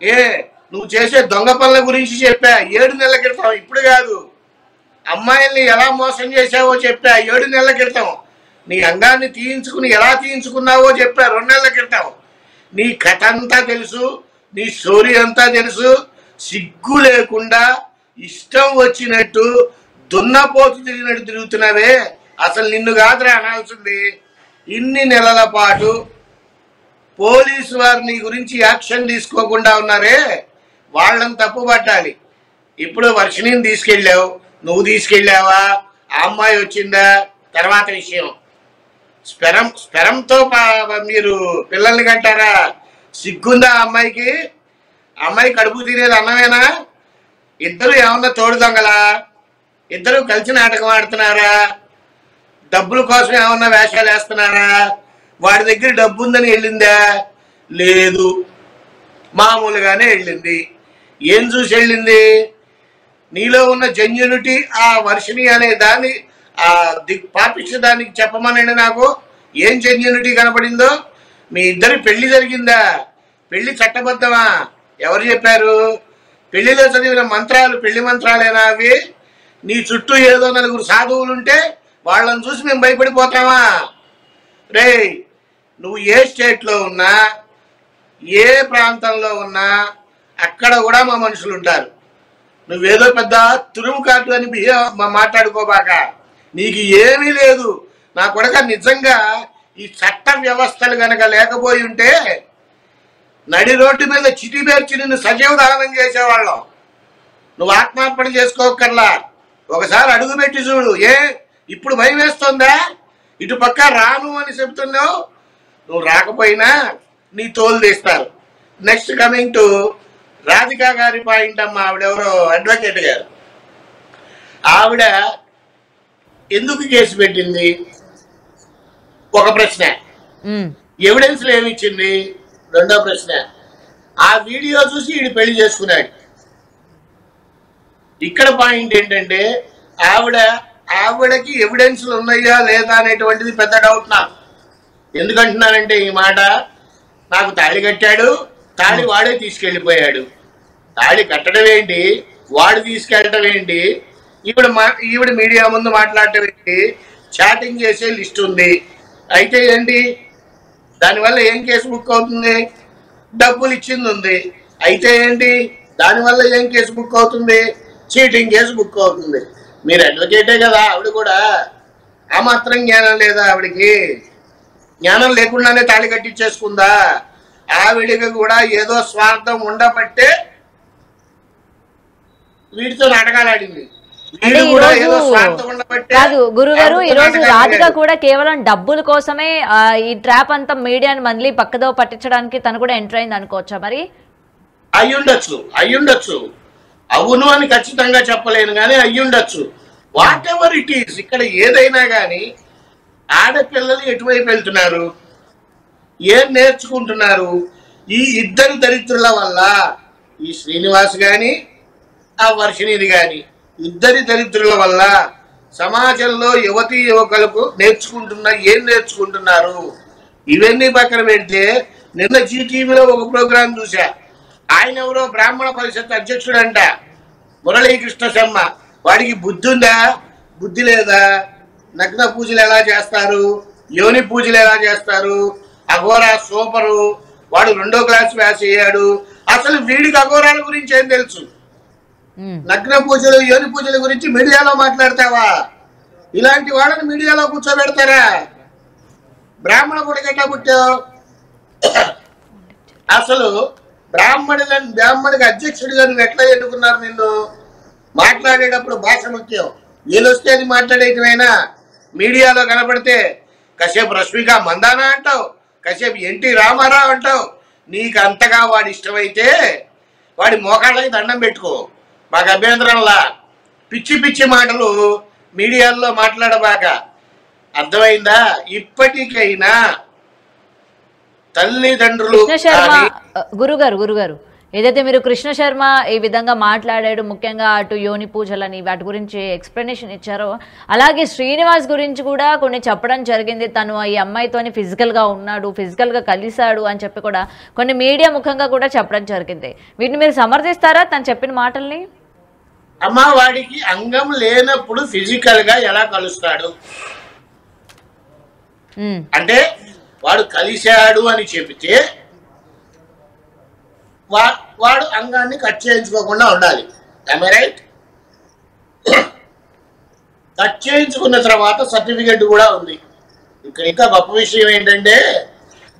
ఏ నువ్వు చేసే దొంగ పనుల గురించి చెప్పా 7 నెలల క్రితం, ఇప్పుడు కాదు. అమ్మాయిల్ని ఎలా మోసం చేశావో చెప్పా 7 నెలల క్రితం. నీ అంగాన్ని తీయించుకుని ఎలా తీయించుకున్నావో చెప్పా 2 నెలల క్రితం. నీ కథ అంతా తెలుసు, నీ స్టోరీ అంతా తెలుసు. సిగ్గు లేకుండా ఇష్టం వచ్చినట్టు దున్నపోతు తిరిగినట్టు తిరుగుతున్నావే. అసలు నిన్ను కాదురా అనాల్సింది. ఇన్ని నెలల పాటు పోలీసు వారు నీ గురించి యాక్షన్ తీసుకోకుండా ఉన్నారే, వాళ్ళని తప్పు పట్టాలి. ఇప్పుడు వర్షిణిని తీసుకెళ్ళావు, నువ్వు తీసుకెళ్ళావా, ఆ అమ్మాయి వచ్చిందా తర్వాత విషయం. స్పెరంతో మీరు పిల్లల్ని కంటారా? సిగ్గుందా అమ్మాయికి? అమ్మాయి కడుపు తినేది అన్నమేనా? ఇద్దరు ఏమన్నా తోడు దొంగలా? ఇద్దరు కలిసి నాటకం ఆడుతున్నారా? డబ్బుల కోసం ఏమన్నా వేషాలు వేస్తున్నారా? వాడి దగ్గర డబ్బు ఉందని వెళ్ళిందా? లేదు, మామూలుగానే వెళ్ళింది. ఏం చూసి వెళ్ళింది? నీలో ఉన్న జెన్యూనిటీ ఆ వర్షిణి అనే దాన్ని పాపించే దానికి చెప్పమనండి నాకు. ఏం జెన్యూనిటీ కనపడిందో? మీ ఇద్దరి పెళ్లి జరిగిందా? పెళ్లి చట్టబద్ధమా? ఎవరు చెప్పారు? పెళ్లిలో చదివిన మంత్రాలు పెళ్లి మంత్రాలేనా అవి? నీ చుట్టూ ఏదో నలుగురు సాధువులుంటే వాళ్ళని చూసి మేము భయపడిపోతామా? రే, నువ్వు ఏ స్టేట్లో ఉన్నా, ఏ ప్రాంతంలో ఉన్నా అక్కడ కూడా మా మనుషులు ఉంటారు. నువ్వేదో పెద్ద తురుము కాటు అని మాట్లాడుకోబాక. నీకు ఏమీ లేదు. నా కొడక, నిజంగా ఈ చట్ట వ్యవస్థలు గనక లేకపోయి ఉంటే నడి రోడ్డు మీద చిటి పేర్చి నిన్ను సజీవ దహనం చేసేవాళ్ళం. నువ్వు ఆత్మార్పణ చేసుకోకర్లా. ఒకసారి అడుగు పెట్టి చూడు. ఇప్పుడు భయం వేస్తుందా? ఇటు పక్క రాను అని చెప్తున్నావు. నువ్వు రాకపోయినా నీ తోలు తీస్తారు. నెక్స్ట్ కమింగ్ టు రాధికా గారి పాయింట్ అమ్మ. ఆవిడెవరో అడ్వకేట్ గారు. ఆవిడ ఎందుకు కేసు పెట్టింది? ఒక ప్రశ్న. ఎవిడెన్స్లు ఏమి ఇచ్చింది? రెండో ప్రశ్న. ఆ వీడియో చూసి వీడు పెళ్లి చేసుకున్నాడు. ఇక్కడ పాయింట్ ఏంటంటే ఆవిడకి ఎవిడెన్స్లు ఉన్నాయా లేదా అనేటువంటిది పెద్ద డౌట్ నాకు. ఎందుకంటున్నానంటే ఈ మాట, నాకు తాళి కట్టాడు, తాళి వాడే తీసుకెళ్ళిపోయాడు. తాళి కట్టడం ఏంటి, వాడు తీసుకెళ్ళటం ఏంటి, ఈవిడ మీడియా ముందు మాట్లాడటం ఏంటి, చాటింగ్ చేసే లిస్ట్ ఉంది. అయితే ఏంటి, దానివల్ల ఏం కేసు బుక్ అవుతుంది? డబ్బులు ఇచ్చింది ఉంది. అయితే ఏంటి, దానివల్ల ఏం కేసు బుక్ అవుతుంది? చీటింగ్ కేసు బుక్ అవుతుంది. మీరు అడ్వకేటే కదా, ఆవిడ కూడా ఆ మాత్రం జ్ఞానం లేదా ఆవిడికి? జ్ఞానం లేకుండానే తాళి కట్టించేసుకుందా? ఆవిడికి కూడా ఏదో స్వార్థం ఉండబట్టే వీటితో నాటకాలాడింది. కాదు గురుగారు, ఈ రోజు రాధిక కూడా కేవలం డబ్బుల కోసమే ఈ ట్రాప్ అంతా మీడియాని మళ్ళీ పక్కదో పట్టించడానికి తను కూడా ఎంటర్ అయింది అనుకోవచ్చా? మరి అయ్యుండొచ్చు. అవును అని ఖచ్చితంగా చెప్పలేను కానీ అయ్యుండొచ్చు. What ever it is. ఇక్కడ ఏదైనా కానీ ఆడపిల్లలు ఎటువైపు వెళ్తున్నారు, ఏం నేర్చుకుంటున్నారు? ఈ ఇద్దరు దరిద్రుల వల్ల, ఈ శ్రీనివాస్ గాని ఆ వర్షిణిది గాని, ఇద్దరి దరిద్రుల వల్ల సమాజంలో యువతీ యువకులకు ఏం నేర్చుకుంటున్నారు? ఇవన్నీ పక్కన పెడితే నిన్న జీటీవీలో ఒక ప్రోగ్రాం చూసా. ఆయన ఎవరో బ్రాహ్మణ పరిషత్ అధ్యక్షుడంట, మురళీకృష్ణ శర్మ. వాడికి బుద్ధి ఉందా? బుద్ధి లేదా? నగ్న పూజలు ఎలా చేస్తారు, యోని పూజలు ఎలా చేస్తారు? అఘోరా సూపరు. వాడు 2వ క్లాస్ వ్యాస్ అయ్యాడు. అసలు వీడికి అఘోరాల గురించి ఏం తెలుసు? నగ్న పూజలు యోని పూజల గురించి మీడియాలో మాట్లాడతావా? ఇలాంటి వాళ్ళని మీడియాలో కూర్చోబెడతారా? బ్రాహ్మణ పుడగట్ట పుట్టావు. అసలు బ్రాహ్మణికి అధ్యక్షుడిగా నువ్వు ఎట్లా ఎన్నుకున్నారు? నిన్ను మాట్లాడేటప్పుడు భాష ముఖ్యం. ఏదొస్తే అది మాట్లాడేటమైనా మీడియాలో కనపడితే కాసేపు రష్మిక మందానా అంటావు, కాసేపు ఎన్టీ రామారావు అంటావు. నీకు అంతగా వాడి ఇష్టమైతే వాడి మోకాళ్ళకి దండం పెట్టుకో, మాకు అభ్యంతరంలా. పిచ్చి పిచ్చి మాటలు మీడియాలో మాట్లాడబాక. అర్థమైందా? ఇప్పటికైనా తల్లిదండ్రులు. గురుగారు ఏదైతే మీరు కృష్ణ శర్మ ఈ విధంగా మాట్లాడాడు, ముఖ్యంగా అటు యోని పూజలని వాటి గురించి ఎక్స్ప్లెనేషన్ ఇచ్చారో, అలాగే శ్రీనివాస్ గురించి కూడా కొన్ని చెప్పడం జరిగింది. తను ఈ అమ్మాయితోని ఫిజికల్గా ఉన్నాడు, ఫిజికల్గా కలిశాడు అని చెప్పి కూడా కొన్ని మీడియా ముఖంగా కూడా చెప్పడం జరిగింది. వీటిని మీరు సమర్థిస్తారా తను చెప్పిన మాటల్ని? అమ్మ, వాడికి అంగం లేనప్పుడు ఫిజికల్ గా ఎలా కలుస్తాడు అంటే, వాడు కలిశాడు అని చెబితే వాడు అంగాన్ని కట్ చేయించుకోకుండా ఉండాలి. రైట్? కట్ చేయించుకున్న తర్వాత సర్టిఫికెట్ కూడా ఉంది. ఇక్కడ ఇంకా గొప్ప విషయం ఏంటంటే,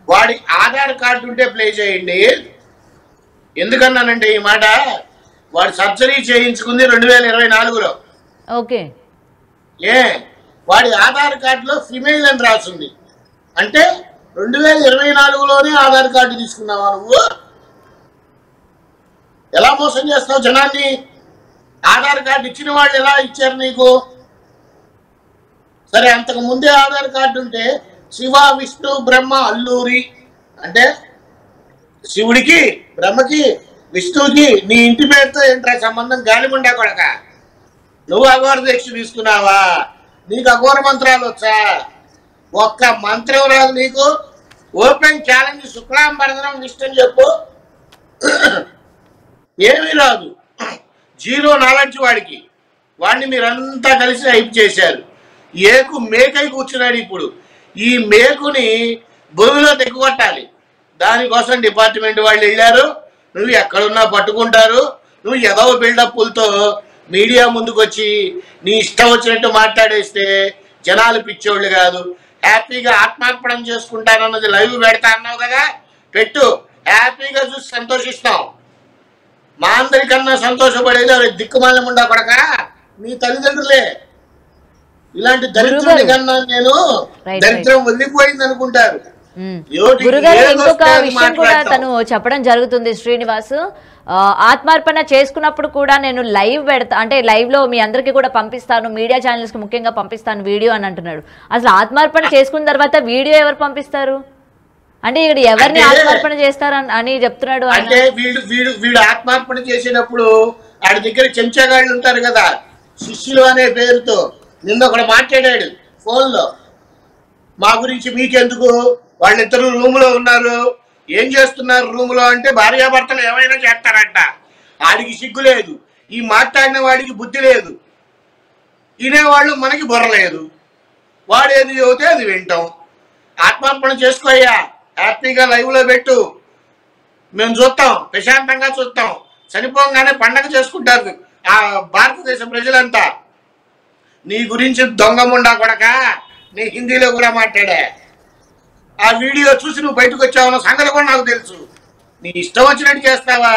వాడి ఆధార్ కార్డు ఉంటే ప్లే చేయండి. ఎందుకన్నానంటే ఈ మాట, వాడు సర్జరీ చేయించుకుంది 2024లో. ఓకే. వాడి ఆధార్ కార్డులో ఫిమేల్ అని రాసింది. అంటే 2024లోనే ఆధార్ కార్డు తీసుకున్నావా నువ్వు? ఎలా మోసం చేస్తావు జనాన్ని? ఆధార్ కార్డు ఇచ్చిన వాళ్ళు ఎలా ఇచ్చారు నీకు? సరే, అంతకు ముందే ఆధార్ కార్డు ఉంటే శివ, విష్ణు, బ్రహ్మ, అల్లూరి అంటే శివుడికి, బ్రహ్మకి, విష్ణువుకి నీ ఇంటి పేరుతో ఏంట్రా సంబంధం? గాలిముండా కొడక, నువ్వు అఘోర దీక్ష తీసుకున్నావా? నీకు అఘోర మంత్రాలు వచ్చా? ఒక్క మంత్రం రాదు నీకు. ఓపెన్ ఛాలెంజ్, శుక్లాంబరదనం విష్ణు చెప్పు. ఏమీ రాదు. జీరో నాలెడ్జ్ వాడికి. వాడిని మీరంతా కలిసి హైప్ చేశారు. మేకై కూర్చున్నాడు. ఇప్పుడు ఈ మేకుని భూమిలో తెక్కుకొట్టాలి. దానికోసం డిపార్ట్మెంట్ వాళ్ళు వెళ్ళారు. నువ్వు ఎక్కడున్నా పట్టుకుంటారు. నువ్వు ఏదో బిల్డప్లతో మీడియా ముందుకు వచ్చి నీ ఇష్టం వచ్చినట్టు మాట్లాడేస్తే జనాలు పిచ్చోళ్ళు కాదు. హ్యాపీగా ఆత్మార్పణం చేసుకుంటానన్నది లైవ్ పెడతా అన్నావు కదా, పెట్టు. హ్యాపీగా చూసి సంతోషిస్తాం. మా అందరికన్నా సంతోషపడేది అవి దిక్కుమాలం ఉండా కొడక నీ తల్లిదండ్రులే. ఇలాంటి దరిద్రుడి కన్నా నేను దరిద్రం వదిలిపోయింది అనుకుంటారు. గురుగారు, ఇంకొక విషయం కూడా తను చెప్పడం జరుగుతుంది. శ్రీనివాస్ ఆత్మార్పణ చేసుకున్నప్పుడు కూడా నేను లైవ్ పెడతా, అంటే లైవ్ లో మీ అందరికీ కూడా పంపిస్తాను, మీడియా ఛానల్స్ కి ముఖ్యంగా పంపిస్తాను వీడియో అని అంటున్నాడు. అసలు ఆత్మార్పణ చేసుకున్న తర్వాత వీడియో ఎవరు పంపిస్తారు? అంటే ఇక్కడ ఎవరిని ఆత్మార్పణ చేస్తారని అని చెప్తున్నాడు. అంటే వీడు ఆత్మార్పణ చేసేటప్పుడు ఆడి దగ్గర చెంచాగాళ్ళు ఉంటారు కదా, శిష్యులు అనే పేరుతో. నిన్న ఒకడు మాట్లాడాడు ఫోన్లో, మా గురించి మీకెందుకు, వాళ్ళిద్దరు రూములో ఉన్నారు, ఏం చేస్తున్నారు రూములో అంటే భార్యాభర్తలు ఏమైనా చేస్తారంట. ఆడికి సిగ్గు లేదు, ఈ మాట్లాడిన వాడికి బుద్ధి లేదు, వినేవాళ్ళు మనకి బుర్ర లేదు. వాడు ఏది చెబితే అది వింటాం. ఆత్మార్పణ చేసుకోయ్యా, హ్యాపీగా లైవ్లో పెట్టు, మేము చూస్తాం, ప్రశాంతంగా చూస్తాం. చనిపోగానే పండగ చేసుకుంటారు ఆ భారతదేశ ప్రజలంతా. నీ గురించి దొంగముండా కొడక, నీ హిందీలో కూడా మాట్లాడా. ఆ వీడియో చూసి నువ్వు బయటకు వచ్చావన్న సంగతి కూడా నాకు తెలుసు. నీ ఇష్టం వచ్చినట్టు చేస్తావా?